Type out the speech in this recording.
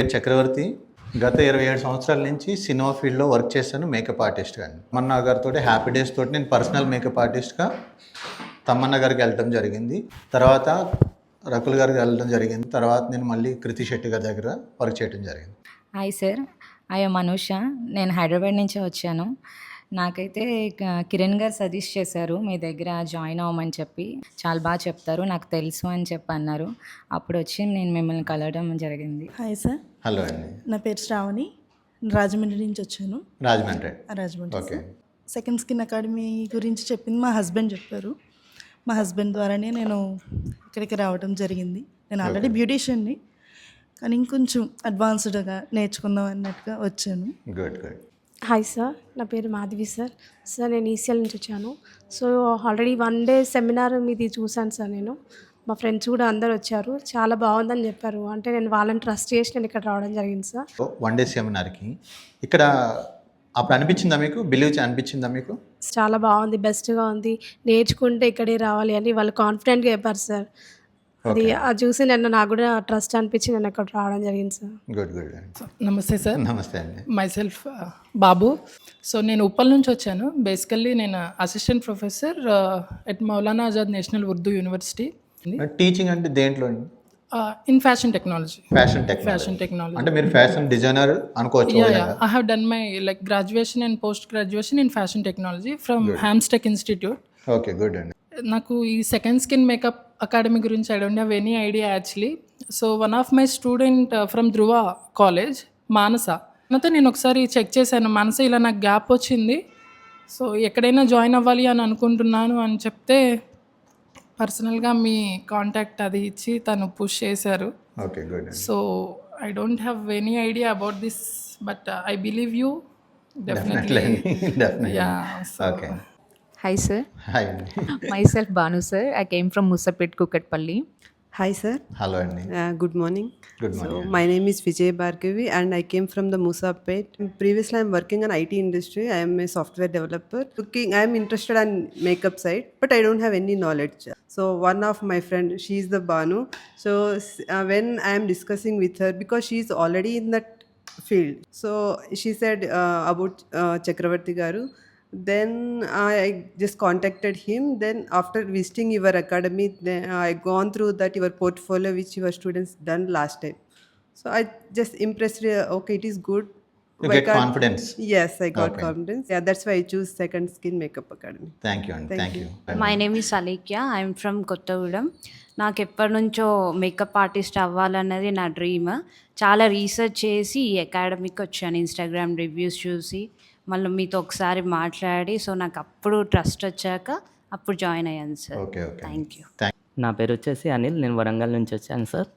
నేను చక్రవర్తి. గత 27 సంవత్సరాల నుంచి సినిమా ఫీల్డ్‌లో వర్క్ చేశాను మేకప్ ఆర్టిస్ట్‌గా. తమన్నా గారితోటి 'హ్యాపీ డేస్' తోటి నేను పర్సనల్ మేకప్ ఆర్టిస్ట్‌గా తమన్నా గారికి వెళ్ళటం జరిగింది. తర్వాత రకుల్ గారికి వెళ్ళడం జరిగింది. తర్వాత నేను మళ్ళీ కృతి శెట్టి గారి దగ్గర వర్క్ చేయడం జరిగింది. Hi sir, I am Anusha. నేను హైదరాబాద్ నుంచి వచ్చాను. నాకైతే కిరణ్ గారు సజెస్ట్ చేశారు మీ దగ్గర జాయిన్ అవ్వమని చెప్పి. చాలా బాగా చెప్తారు, నాకు తెలుసు అని చెప్పి అన్నారు. అప్పుడు వచ్చి నేను మిమ్మల్ని కలవడం జరిగింది. హాయ్ సార్, హలో అండి. నా పేరు శ్రావణి. రాజమండ్రి నుంచి వచ్చాను. Rajahmundry. Rajahmundry. Okay. Second skin academy గురించి చెప్పింది మా హస్బెండ్ చెప్పారు. మా హస్బెండ్ ద్వారానే నేను ఇక్కడికి రావడం జరిగింది. నేను ఆల్రెడీ బ్యూటీషియన్ని, కానీ ఇంకొంచెం అడ్వాన్స్డ్గా నేర్చుకుందాం అన్నట్టుగా వచ్చాను. Good good. హాయ్ సార్, నా పేరు మాధవి సార్. సార్ నేను ఈసీఎల్ నుంచి వచ్చాను. సో ఆల్రెడీ 1 డే సెమినార్ మీది చూశాను సార్. నేను మా ఫ్రెండ్స్ కూడా అందరు వచ్చారు, చాలా బాగుందని చెప్పారు. అంటే నేను వాళ్ళని ట్రస్ట్ చేసి నేను ఇక్కడ రావడం జరిగింది సార్. 1 డే సెమినార్కి ఇక్కడ అప్పుడు అనిపించిందా మీకు? అనిపించిందా మీకు? చాలా బాగుంది, బెస్ట్గా ఉంది. నేర్చుకుంటే ఇక్కడే రావాలి అని వాళ్ళు కాన్ఫిడెంట్గా చెప్పారు సార్. అది చూసి నాకు కూడా ట్రస్ట్ అనిపించి నేను ఇక్కడ రావడం జరిగింది సార్. Good good. నమస్తే సార్. నమస్తే అండి. My self Babu. సో నేను ఉప్పల్ నుంచి వచ్చాను. బేసికల్లీ నేను assistant professor at Maulana Azad national Urdu university. Teaching అంటే దేంట్లో అండి? In fashion technology. Fashion technology అంటే మీరు ఫ్యాషన్ డిజైనర్ అనుకోవచ్చు. I have done my like graduation and post graduation in fashion technology from Hamstech institute. Okay, good అండి. నాకు ఈ సెకండ్ స్కిన్ మేకప్ అకాడమీ గురించి I don't have any idea actually. So one of my student from Dhruva college, Manasa, అయితే నేను ఒకసారి check చేశాను. మానస ఇలా నాకు గ్యాప్ వచ్చింది, సో ఎక్కడైనా జాయిన్ అవ్వాలి అని అనుకుంటున్నాను అని చెప్తే పర్సనల్గా మీ కాంటాక్ట్ అది ఇచ్చి తను పుష్ చేశారు. Okay, good. So I don't have any idea about this, but I believe you definitely. Yeah. Okay. Hi sir. Hi. Myself Banu sir. I came from Musapet, Kukatpalli. Hi sir. Hello అండి. Good morning. Good morning. So my name is Vijay Bhargavi and I came from the Musapet. Previously I am working on IT industry. I am a software developer. I am interested on makeup side, but I don't have any knowledge. So one of my friend, she is the Banu. So when I am discussing with her, because she is already in that field, so she said about Chakravarti Garu. Then I just contacted him. Then after visiting your academy, then I gone through that your portfolio which your students done last time. So I just impressed. Okay, it is good. You get confidence. Yes, I got Okay. confidence. Yeah, that's why I choose Second Skin Makeup Academy. Thank you అండి. Thank you. My name is Alekhya. I'm from Kothagudem. నాకు ఎప్పటి నుంచో makeup artist అవ్వాలన్నది నా dream. చాలా research చేసి ఈ అకాడమీకి వచ్చాను. ఇన్స్టాగ్రామ్ రివ్యూస్ చూసి మళ్ళీ మీతో ఒకసారి మాట్లాడి, సో నాకు అప్పుడు ట్రస్ట్ వచ్చాక అప్పుడు జాయిన్ అయ్యాను sir. Okay okay. Thank you. నా పేరు వచ్చేసి అనిల్. నేను వరంగల్ నుంచి వచ్చాను సార్.